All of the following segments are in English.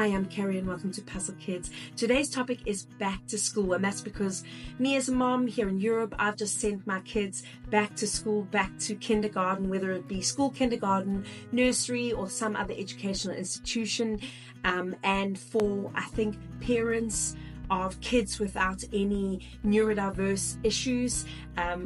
Hi, I'm Carrie and welcome to Puzzle Kids. Today's topic is back to school, and that's because me as a mom here in Europe, I've just sent my kids back to school, back to kindergarten, whether it be school kindergarten, nursery, or some other educational institution. And for, I think, parents of kids without any neurodiverse issues,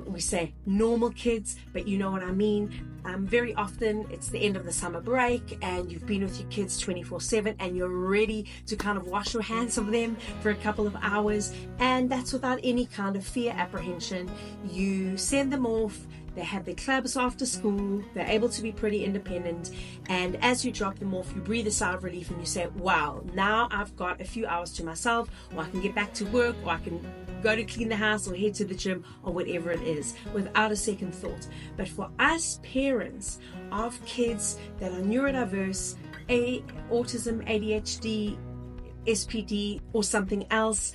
we say normal kids, but you know what I mean. Very often it's the end of the summer break and you've been with your kids 24/7 and you're ready to kind of wash your hands of them for a couple of hours, and that's without any kind of fear, apprehension. You send them off, they have their clubs after school, they're able to be pretty independent, and as you drop them off, you breathe a sigh of relief and you say, wow, now I've got a few hours to myself, or I can get back to work, or I can go to clean the house or head to the gym or whatever it is, without a second thought. But for us parents of kids that are neurodiverse, autism, ADHD, SPD, or something else,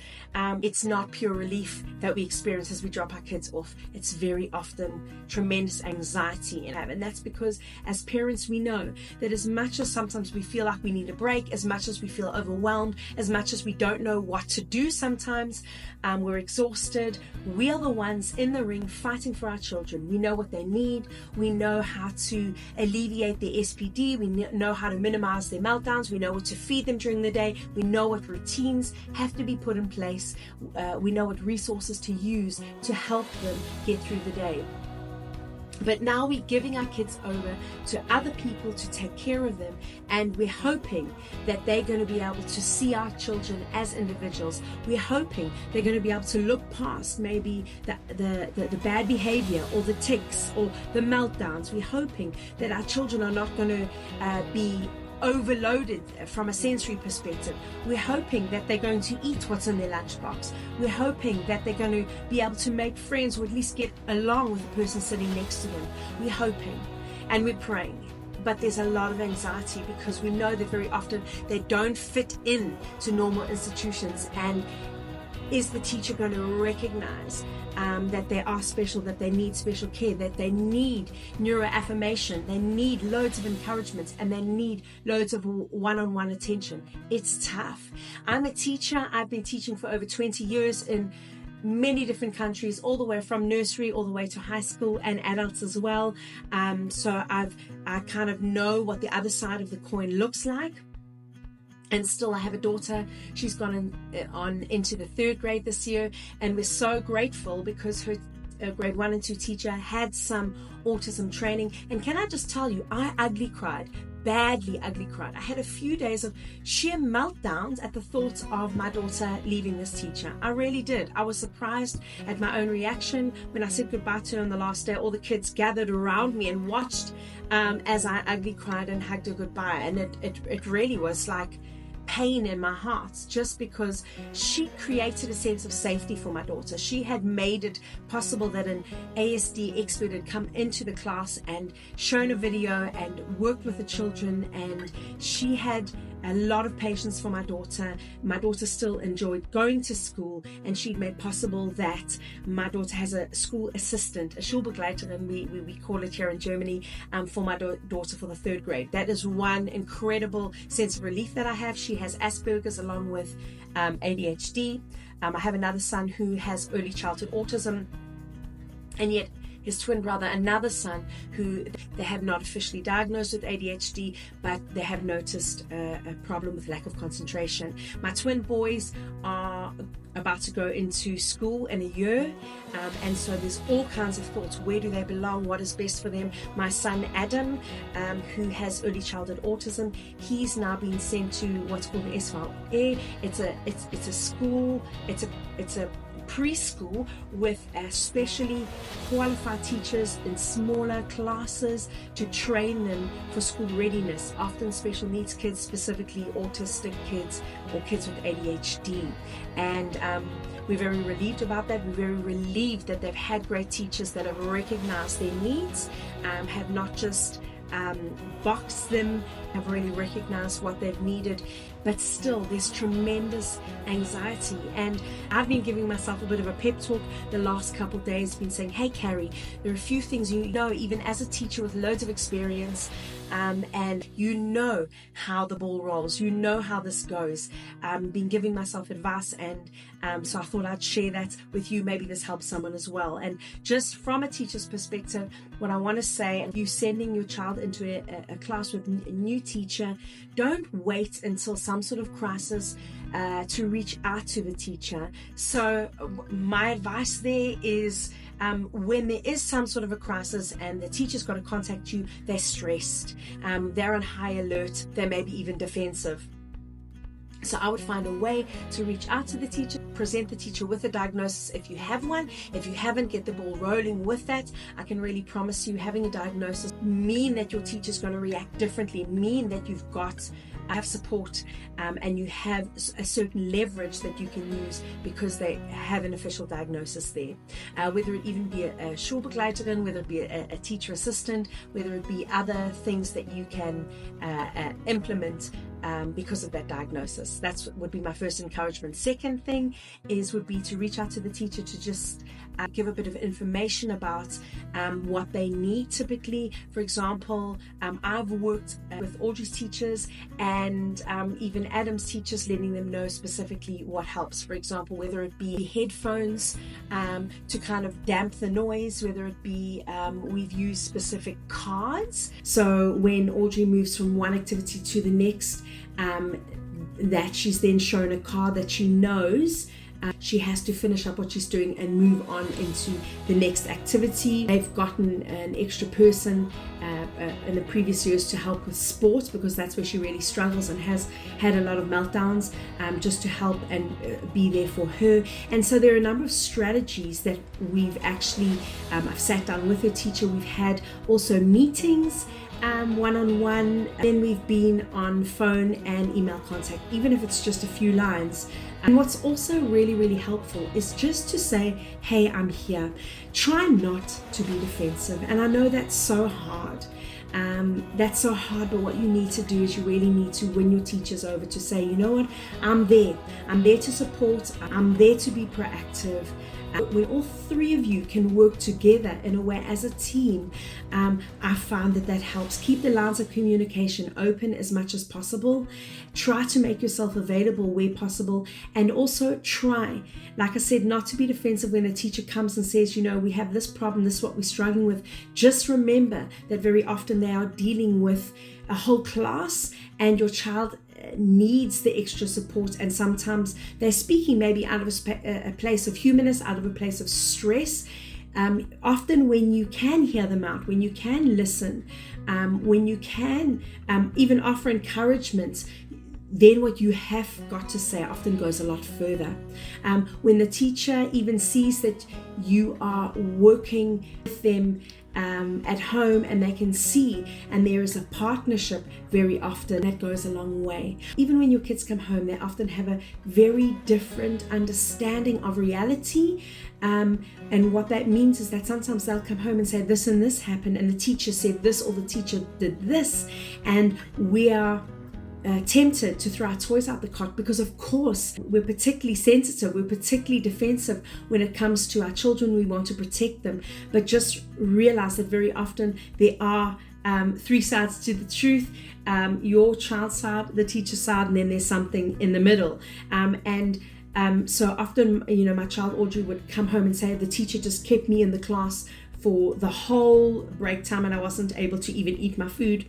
it's not pure relief that we experience as we drop our kids off. It's very often tremendous anxiety, and that's because as parents we know that as much as sometimes we feel like we need a break, as much as we feel overwhelmed, as much as we don't know what to do sometimes, we're exhausted, we are the ones in the ring fighting for our children. We know what they need, we know how to alleviate their SPD, we know how to minimize their meltdowns, we know what to feed them during the day, we know what routines have to be put in place, we know what resources to use to help them get through the day. But now we're giving our kids over to other people to take care of them, and we're hoping that they're going to be able to see our children as individuals. We're hoping they're going to be able to look past maybe the bad behavior or the tics or the meltdowns. We're hoping that our children are not going to be overloaded from a sensory perspective. We're hoping that they're going to eat what's in their lunchbox. We're hoping that they're going to be able to make friends or at least get along with the person sitting next to them. We're hoping and we're praying. But there's a lot of anxiety because we know that very often they don't fit in to normal institutions. And is the teacher going to recognize that they are special, that they need special care, that they need neuroaffirmation, they need loads of encouragement, and they need loads of one-on-one attention? It's tough. I'm a teacher. I've been teaching for over 20 years in many different countries, all the way from nursery all the way to high school and adults as well. So I kind of know what the other side of the coin looks like. And still, I have a daughter. She's gone on into the 3rd grade this year, and we're so grateful because her grade 1 and 2 teacher had some autism training. And can I just tell you, I ugly cried, badly ugly cried. I had a few days of sheer meltdowns at the thought of my daughter leaving this teacher. I really did. I was surprised at my own reaction when I said goodbye to her on the last day. All the kids gathered around me and watched as I ugly cried and hugged her goodbye, and it really was like pain in my heart, just because she created a sense of safety for my daughter. She had made it possible that an ASD expert had come into the class and shown a video and worked with the children, and she had a lot of patience for my daughter. My daughter still enjoyed going to school, and she'd made possible that my daughter has a school assistant, a Schulbegleiterin, we call it here in Germany, for my daughter for the 3rd grade. That is one incredible sense of relief that I have. She has Aspergers along with ADHD. I have another son who has early childhood autism, and yet his twin brother, another son who they have not officially diagnosed with ADHD, but they have noticed a problem with lack of concentration. My twin boys are about to go into school in a year, and so there's all kinds of thoughts. Where do they belong? What is best for them? My son Adam, who has early childhood autism, he's now been sent to what's called an SVA. It's a school. It's a preschool with specially qualified teachers in smaller classes to train them for school readiness, often special needs kids, specifically autistic kids or kids with ADHD. And we're very relieved about that. We're very relieved that they've had great teachers that have recognized their needs, have not just boxed them, have really recognized what they've needed. but still there's tremendous anxiety. And I've been giving myself a bit of a pep talk the last couple of days, been saying, hey Carrie, there are a few things you know, even as a teacher with loads of experience, and you know how the ball rolls, you know how this goes. Been giving myself advice, and so I thought I'd share that with you. Maybe this helps someone as well. And just from a teacher's perspective, what I want to say, if you're sending your child into a class with a new teacher, don't wait until some sort of crisis to reach out to the teacher. So my advice there is, when there is some sort of a crisis and the teacher's got to contact you, they're stressed, they're on high alert, they may be even defensive. So I would find a way to reach out to the teacher, present the teacher with a diagnosis if you have one. If you haven't, get the ball rolling with that. I can really promise you, having a diagnosis mean that your teacher's going to react differently, mean that you've got have support, and you have a certain leverage that you can use because they have an official diagnosis there. Whether it even be a Schulbegleiterin, whether it be a teacher assistant, whether it be other things that you can implement because of that diagnosis. That's would be my first encouragement. Second thing would be to reach out to the teacher to just give a bit of information about what they need typically. For example, I've worked with Audrey's teachers and even Adam's teachers, letting them know specifically what helps. For example, whether it be headphones to kind of damp the noise, whether it be we've used specific cards. So when Audrey moves from one activity to the next, that she's then shown a card that she knows she has to finish up what she's doing and move on into the next activity. They've gotten an extra person in the previous years to help with sports, because that's where she really struggles and has had a lot of meltdowns, just to help and be there for her. And so there are a number of strategies that we've actually, I've sat down with her teacher, we've had also meetings, one-on-one, then we've been on phone and email contact, even if it's just a few lines. And what's also really, really helpful is just to say, hey, I'm here. Try not to be defensive. And I know that's so hard. But what you need to do is you really need to win your teachers over to say, you know what, I'm there. I'm there to support. I'm there to be proactive. When all three of you can work together in a way as a team, I found that helps. Keep the lines of communication open as much as possible. Try to make yourself available where possible, and also try, like I said, not to be defensive when a teacher comes and says, you know, we have this problem, this is what we're struggling with. Just remember that very often they are dealing with a whole class, and your child needs the extra support, and sometimes they're speaking maybe out of a place of humanness, out of a place of stress. Often when you can hear them out, when you can listen, when you can even offer encouragement, then what you have got to say often goes a lot further. When the teacher even sees that you are working with them at home, and they can see, and there is a partnership, very often that goes a long way. Even when your kids come home, they often have a very different understanding of reality, and what that means is that sometimes they'll come home and say this and this happened, and the teacher said this, or the teacher did this, and we are tempted to throw our toys out the cot, because of course we're particularly sensitive, we're particularly defensive when it comes to our children. We want to protect them, but just realize that very often there are three sides to the truth: your child's side, the teacher's side, and then there's something in the middle. So often, you know, my child Audrey would come home and say, the teacher just kept me in the class for the whole break time and I wasn't able to even eat my food.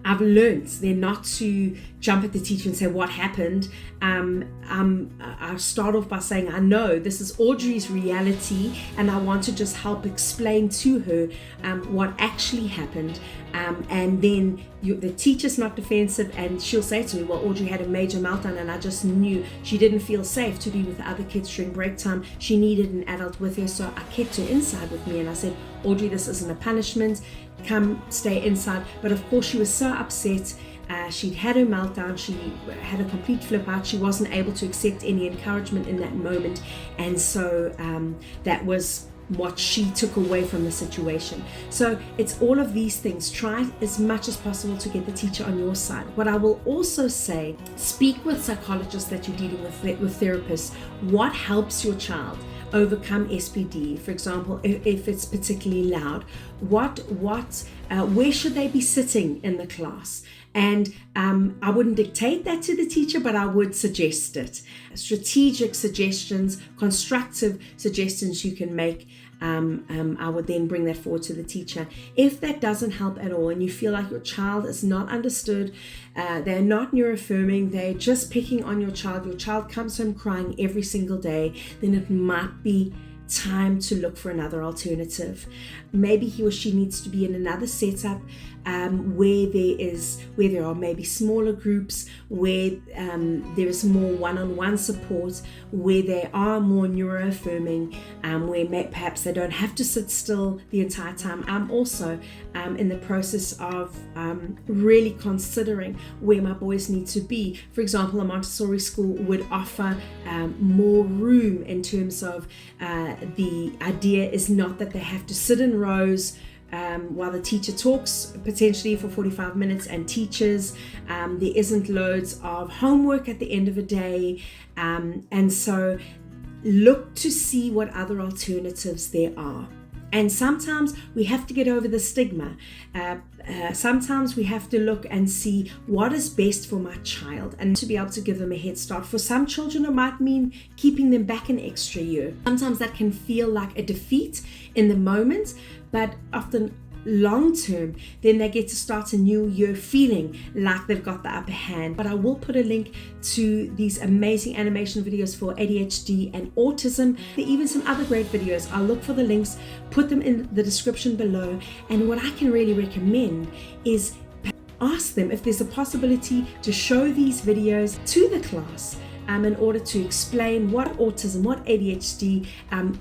I've learned then not to jump at the teacher and say what happened. I start off by saying, I know this is Audrey's reality, and I want to just help explain to her what actually happened. And then the teacher's not defensive, and she'll say to me, well, Audrey had a major meltdown and I just knew she didn't feel safe to be with the other kids during break time. She needed an adult with her, so I kept her inside with me, and I said, Audrey, this isn't a punishment, come stay inside. But of course she was so upset. She'd had her meltdown, she had a complete flip out, she wasn't able to accept any encouragement in that moment, and so that was what she took away from the situation. So it's all of these things. Try as much as possible to get the teacher on your side. What I will also say, speak with psychologists that you're dealing with therapists. What helps your child overcome SPD? For example, if it's particularly loud, where should they be sitting in the class? And I wouldn't dictate that to the teacher, but I would suggest it. Strategic suggestions, constructive suggestions you can make. I would then bring that forward to the teacher. If that doesn't help at all and you feel like your child is not understood, they're not neuroaffirming, they're just picking on your child comes home crying every single day, then it might be time to look for another alternative. Maybe he or she needs to be in another setup where there are maybe smaller groups, where there is more one-on-one support, where they are more neuroaffirming, where perhaps they don't have to sit still the entire time. I'm also in the process of really considering where my boys need to be. For example, a Montessori school would offer more room in terms of the idea is not that they have to sit in rows while the teacher talks potentially for 45 minutes and teaches. There isn't loads of homework at the end of a day, and so look to see what other alternatives there are. And sometimes we have to get over the stigma. Sometimes we have to look and see what is best for my child and to be able to give them a head start. For some children, it might mean keeping them back an extra year. Sometimes that can feel like a defeat in the moment, but often long term, then they get to start a new year feeling like they've got the upper hand. But I will put a link to these amazing animation videos for ADHD and autism. There are even some other great videos. I'll look for the links, put them in the description below. And what I can really recommend is ask them if there's a possibility to show these videos to the class in order to explain what autism, what ADHD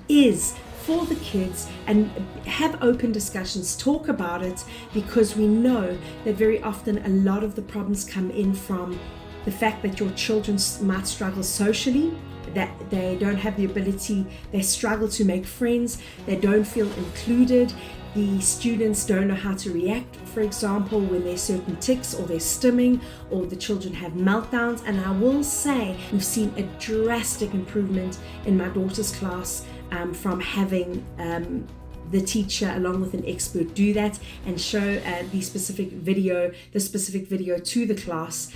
is for the kids, and have open discussions, talk about it, because we know that very often a lot of the problems come in from the fact that your children might struggle socially, that they don't have the ability, they struggle to make friends, they don't feel included, the students don't know how to react, for example, when there's certain tics or there's stimming, or the children have meltdowns. And I will say we've seen a drastic improvement in my daughter's class from having the teacher along with an expert do that and show the specific video to the class.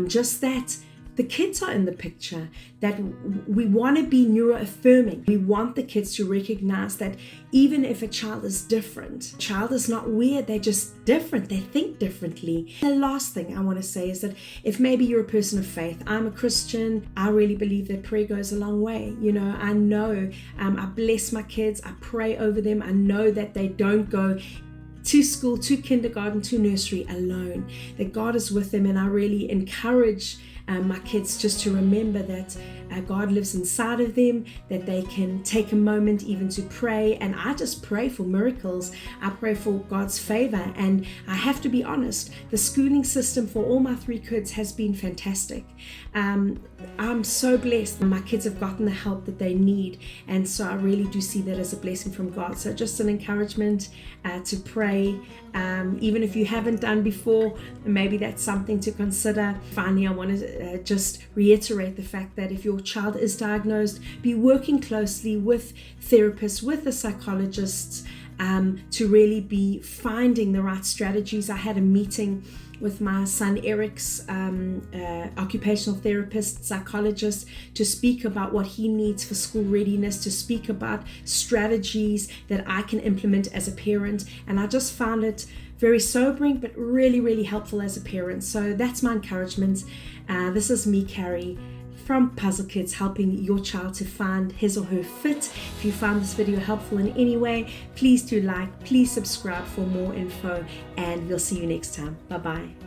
Just that the kids are in the picture, that we want to be neuroaffirming. We want the kids to recognize that even if a child is different, a child is not weird, they're just different, they think differently. The last thing I want to say is that if maybe you're a person of faith, I'm a Christian, I really believe that prayer goes a long way. You know, I know, I bless my kids, I pray over them, I know that they don't go to school, to kindergarten, to nursery alone, that God is with them. And I really encourage my kids just to remember that God lives inside of them, that they can take a moment even to pray. And I just pray for miracles. I pray for God's favor. And I have to be honest, the schooling system for all my 3 kids has been fantastic. I'm so blessed. My kids have gotten the help that they need. And so I really do see that as a blessing from God. So just an encouragement to pray. Even if you haven't done before, maybe that's something to consider. Finally, I want to just reiterate the fact that if your child is diagnosed, be working closely with therapists, with the psychologists, to really be finding the right strategies. I had a meeting with my son Eric's occupational therapist, psychologist, to speak about what he needs for school readiness, to speak about strategies that I can implement as a parent. And I just found it very sobering, but really, really helpful as a parent. So that's my encouragement. This is me, Carrie, from Puzzle Kids, helping your child to find his or her fit. If you found this video helpful in any way, please do like, please subscribe for more info, and we'll see you next time. Bye-bye.